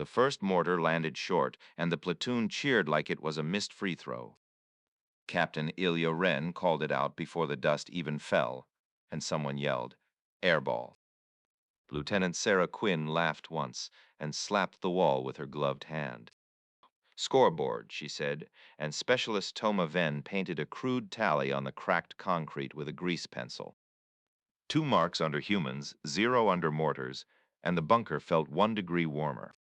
The first mortar landed short, and the platoon cheered like it was a missed free throw. Captain Ilya Wren called it out before the dust even fell, and someone yelled, "Airball." Lieutenant Sarah Quinn laughed once and slapped the wall with her gloved hand. "Scoreboard," she said, and Specialist Toma Venn painted a crude tally on the cracked concrete with a grease pencil. 2 marks under humans, 0 under mortars, and the bunker felt 1 degree warmer.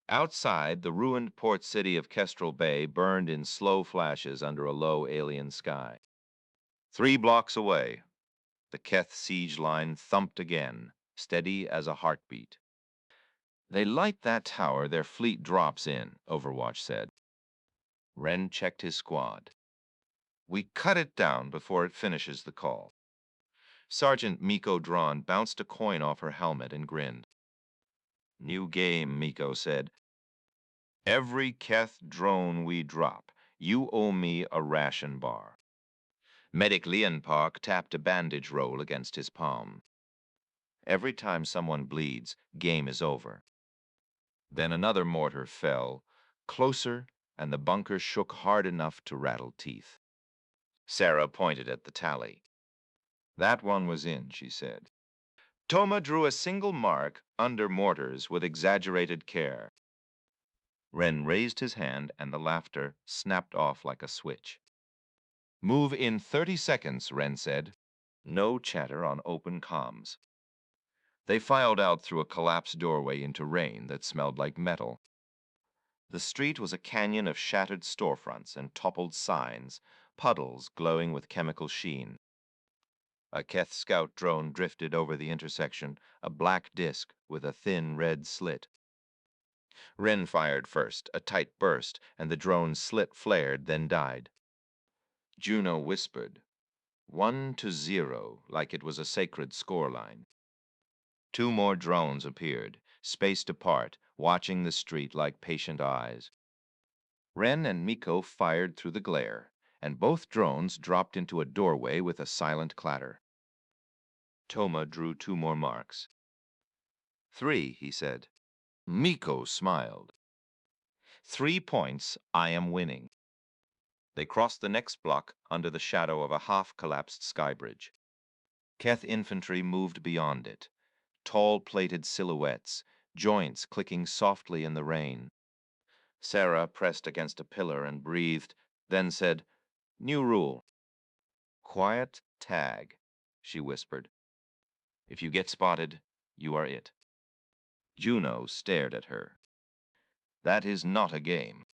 Outside, the ruined port city of Kestrel Bay burned in slow flashes under a low alien sky. 3 blocks away, the Keth siege line thumped again, steady as a heartbeat. "They light that tower their fleet drops in," Overwatch said. Wren checked his squad. "We cut it down before it finishes the call." Sergeant Miko Drawn bounced a coin off her helmet and grinned. "New game," Miko said. "Every Keth drone we drop, you owe me a ration bar." Medic Leonpark tapped a bandage roll against his palm. "Every time someone bleeds, game is over." Then another mortar fell, closer, and the bunker shook hard enough to rattle teeth. Sarah pointed at the tally. "That one was in," she said. Toma drew a single mark under mortars with exaggerated care. Wren raised his hand, and the laughter snapped off like a switch. "Move in 30 seconds, Wren said. No chatter on open comms." They filed out through a collapsed doorway into rain that smelled like metal. The street was a canyon of shattered storefronts and toppled signs, puddles glowing with chemical sheen. A Keth scout drone drifted over the intersection, a black disk with a thin red slit. Wren fired first, a tight burst, and the drone's slit flared, then died. Juno whispered, 1-0, like it was a sacred scoreline. 2 more drones appeared, spaced apart, watching the street like patient eyes. Wren and Miko fired through the glare, and both drones dropped into a doorway with a silent clatter. Toma drew 2 more marks. 3, he said. Miko smiled. 3 points, I am winning. They crossed the next block under the shadow of a half-collapsed skybridge. Keth infantry moved beyond it, tall plated silhouettes, joints clicking softly in the rain. Sarah pressed against a pillar and breathed, then said, "New rule. Quiet tag," she whispered. "If you get spotted, you are it." Juno stared at her. "That is not a game."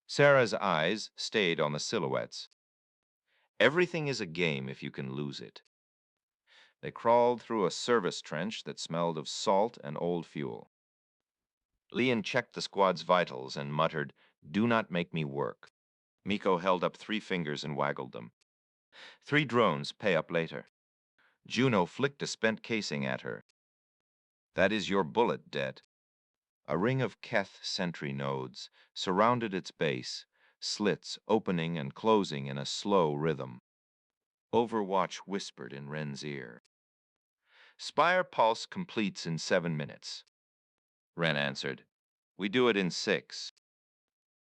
Sarah's eyes stayed on the silhouettes. "Everything is a game if you can lose it." They crawled through a service trench that smelled of salt and old fuel. Leon checked the squad's vitals and muttered, "Do not make me work." Miko held up 3 fingers and waggled them. 3 drones, pay up later." Juno flicked a spent casing at her. "That is your bullet debt." A ring of Keth sentry nodes surrounded its base, slits opening and closing in a slow rhythm. Overwatch whispered in Wren's ear. "Spire pulse completes in 7 minutes." Wren answered, "We do it in 6.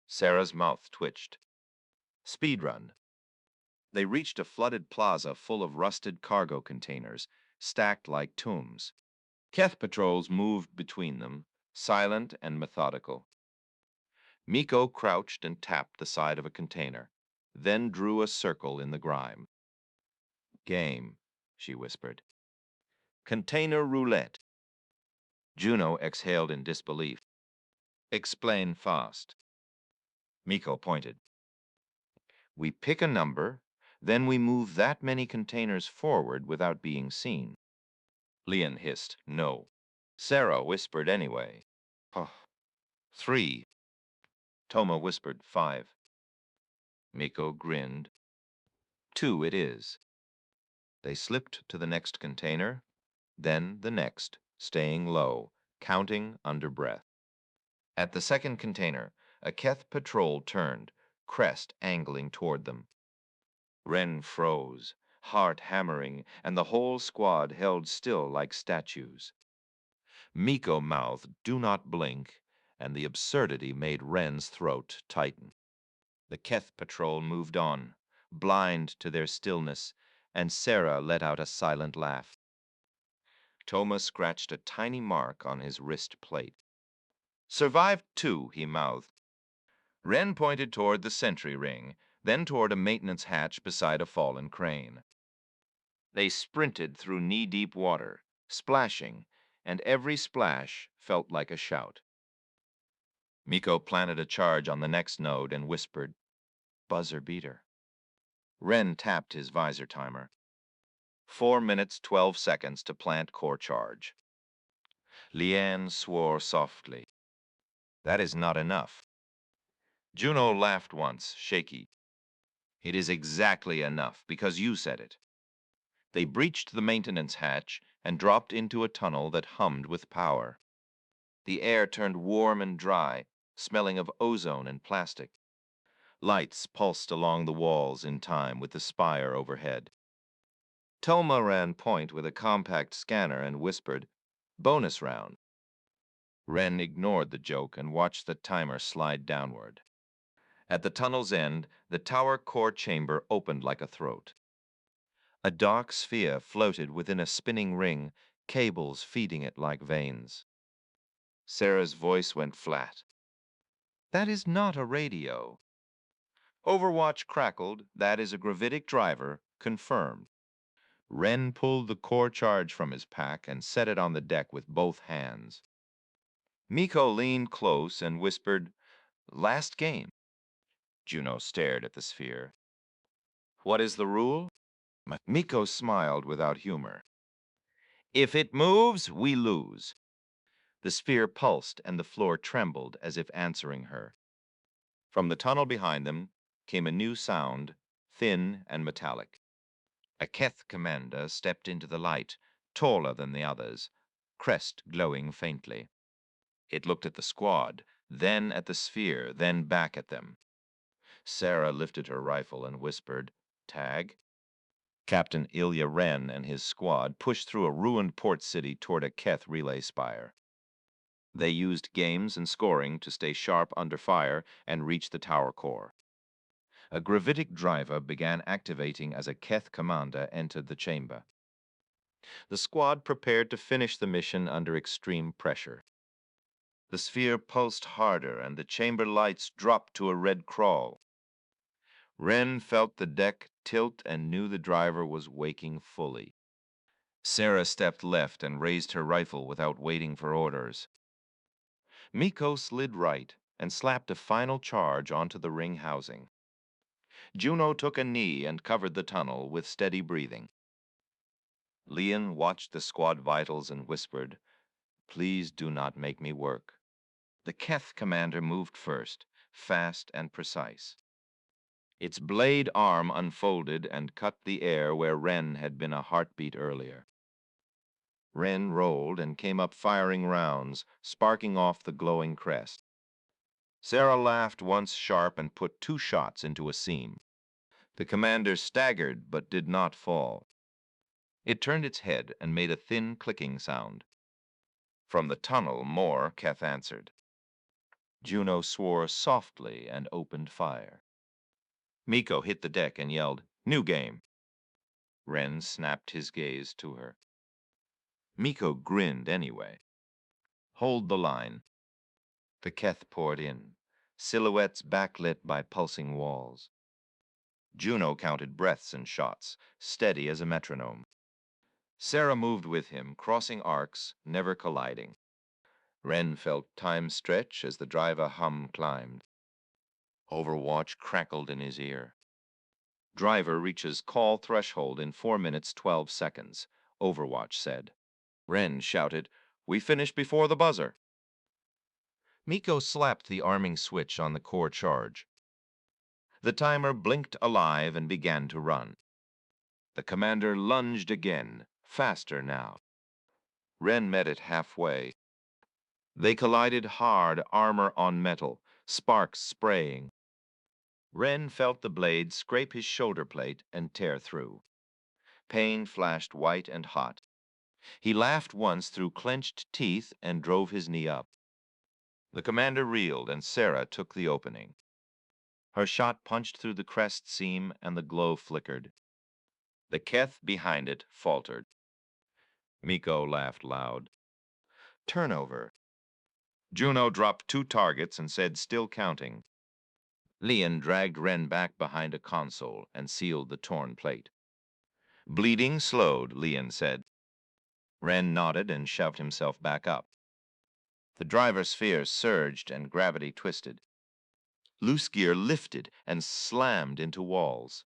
Sarah's mouth twitched. "Speedrun." They reached a flooded plaza full of rusted cargo containers, stacked like tombs. Keth patrols moved between them, silent and methodical. Miko crouched and tapped the side of a container, then drew a circle in the grime. "Game," she whispered. "Container roulette." Juno exhaled in disbelief. "Explain fast." Miko pointed. "We pick a number, then we move that many containers forward without being seen." Leon hissed, "No." Sarah whispered anyway. "Oh, 3. Toma whispered, 5. Miko grinned. 2 it is. They slipped to the next container, then the next, staying low, counting under breath. At the second container, a Keth patrol turned, crest angling toward them. Wren froze, heart hammering, and the whole squad held still like statues. Miko mouthed, "Do not blink," and the absurdity made Ren's throat tighten. The Keth patrol moved on, blind to their stillness, and Sarah let out a silent laugh. Toma scratched a tiny mark on his wrist plate. "Survived too," he mouthed. Ren pointed toward the sentry ring, then toward a maintenance hatch beside a fallen crane. They sprinted through knee-deep water, splashing, and every splash felt like a shout. Miko planted a charge on the next node and whispered, "Buzzer beater." Ren tapped his visor timer. 4 minutes, 12 seconds to plant core charge. Liane swore softly. "That is not enough." Juno laughed once, shaky. "It is exactly enough, because you said it." They breached the maintenance hatch and dropped into a tunnel that hummed with power. The air turned warm and dry, smelling of ozone and plastic. Lights pulsed along the walls in time with the spire overhead. Toma ran point with a compact scanner and whispered, "Bonus round." Ren ignored the joke and watched the timer slide downward. At the tunnel's end, the tower core chamber opened like a throat. A dark sphere floated within a spinning ring, cables feeding it like veins. Sarah's voice went flat. "That is not a radio." Overwatch crackled. "That is a gravitic driver, confirmed." Ren pulled the core charge from his pack and set it on the deck with both hands. Miko leaned close and whispered, "Last game." Juno stared at the sphere. "What is the rule?" Miko smiled without humor. "If it moves, we lose." The sphere pulsed and the floor trembled as if answering her. From the tunnel behind them came a new sound, thin and metallic. A Keth commander stepped into the light, taller than the others, crest glowing faintly. It looked at the squad, then at the sphere, then back at them. Sarah lifted her rifle and whispered, "Tag." Captain Ilya Wren and his squad pushed through a ruined port city toward a Keth relay spire. They used games and scoring to stay sharp under fire and reach the tower core. A gravitic driver began activating as a Keth commander entered the chamber. The squad prepared to finish the mission under extreme pressure. The sphere pulsed harder and the chamber lights dropped to a red crawl. Wren felt the deck tilt and knew the driver was waking fully. Sarah stepped left and raised her rifle without waiting for orders. Miko slid right and slapped a final charge onto the ring housing. Juno took a knee and covered the tunnel with steady breathing. Lian watched the squad vitals and whispered, "Please do not make me work." The Keth commander moved first, fast and precise. Its blade arm unfolded and cut the air where Ren had been a heartbeat earlier. Ren rolled and came up firing rounds, sparking off the glowing crest. Sarah laughed once sharp and put 2 shots into a seam. The commander staggered but did not fall. It turned its head and made a thin clicking sound. From the tunnel, more Keth answered. Juno swore softly and opened fire. Miko hit the deck and yelled, "New game." Ren snapped his gaze to her. Miko grinned anyway. "Hold the line." The Keth poured in, silhouettes backlit by pulsing walls. Juno counted breaths and shots, steady as a metronome. Sarah moved with him, crossing arcs, never colliding. Ren felt time stretch as the driver hum climbed. Overwatch crackled in his ear. "Driver reaches call threshold in 4 minutes, 12 seconds, Overwatch said. Ren shouted, "We finish before the buzzer." Miko slapped the arming switch on the core charge. The timer blinked alive and began to run. The commander lunged again, faster now. Ren met it halfway. They collided hard, armor on metal, sparks spraying. Ren felt the blade scrape his shoulder plate and tear through. Pain flashed white and hot. He laughed once through clenched teeth and drove his knee up. The commander reeled, and Sarah took the opening. Her shot punched through the crest seam, and the glow flickered. The Keth behind it faltered. Miko laughed loud. Turnover. Juno dropped 2 targets and said, still counting. Lian dragged Ren back behind a console and sealed the torn plate. Bleeding slowed, Lian said. Ren nodded and shoved himself back up. The driver's sphere surged and gravity twisted. Loose gear lifted and slammed into walls.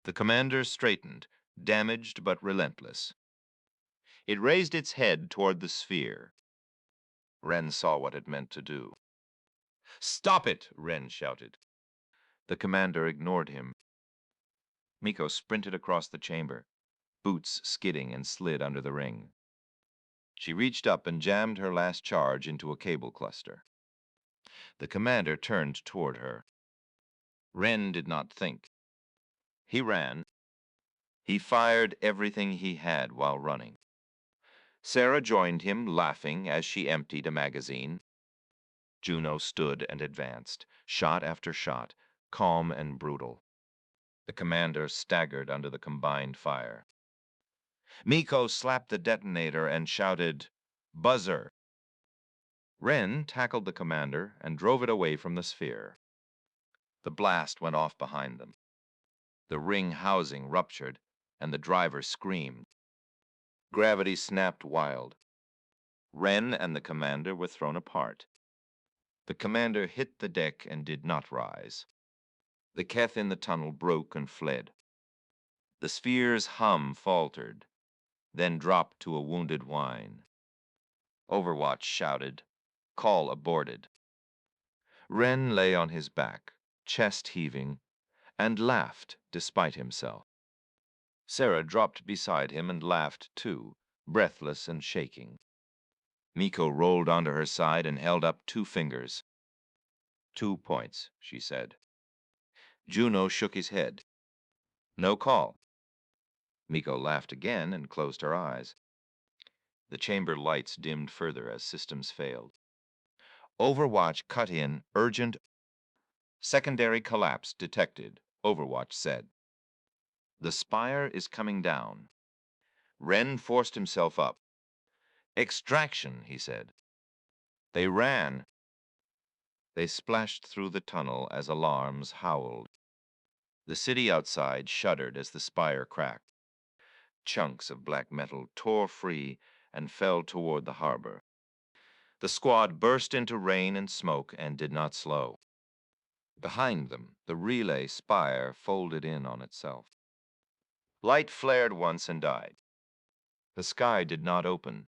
The commander straightened, damaged but relentless. It raised its head toward the sphere. Ren saw what it meant to do. Stop it, Ren shouted. The commander ignored him. Miko sprinted across the chamber, boots skidding and slid under the ring. She reached up and jammed her last charge into a cable cluster. The commander turned toward her. Ren did not think. He ran. He fired everything he had while running. Sarah joined him, laughing as she emptied a magazine. Juno stood and advanced, shot after shot, calm and brutal. The commander staggered under the combined fire. Miko slapped the detonator and shouted, "Buzzer!" Ren tackled the commander and drove it away from the sphere. The blast went off behind them. The ring housing ruptured, and the driver screamed. Gravity snapped wild. Ren and the commander were thrown apart. The commander hit the deck and did not rise. The Keth in the tunnel broke and fled. The sphere's hum faltered, then dropped to a wounded whine. Overwatch shouted, "Call aborted." Ren lay on his back, chest heaving, and laughed despite himself. Sarah dropped beside him and laughed too, breathless and shaking. Miko rolled onto her side and held up 2 fingers. 2 points, she said. Juno shook his head. No call. Miko laughed again and closed her eyes. The chamber lights dimmed further as systems failed. Overwatch cut in, urgent. Secondary collapse detected, Overwatch said. The spire is coming down. Ren forced himself up. Extraction, he said. They ran. They splashed through the tunnel as alarms howled. The city outside shuddered as the spire cracked. Chunks of black metal tore free and fell toward the harbor. The squad burst into rain and smoke and did not slow. Behind them, the relay spire folded in on itself. Light flared once and died. The sky did not open.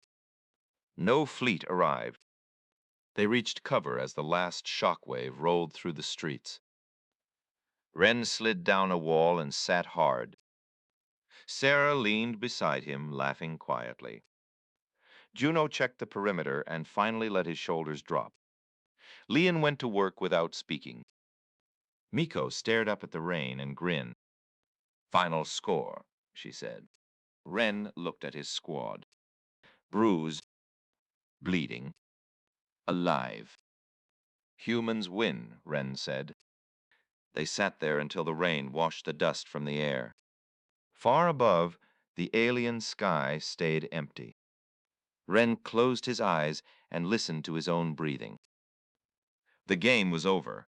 No fleet arrived. They reached cover as the last shockwave rolled through the streets. Ren slid down a wall and sat hard. Sarah leaned beside him, laughing quietly. Juno checked the perimeter and finally let his shoulders drop. Lian went to work without speaking. Miko stared up at the rain and grinned. Final score, she said. Ren looked at his squad. Bruised, bleeding, alive. Humans win, Ren said. They sat there until the rain washed the dust from the air. Far above, the alien sky stayed empty. Ren closed his eyes and listened to his own breathing. The game was over.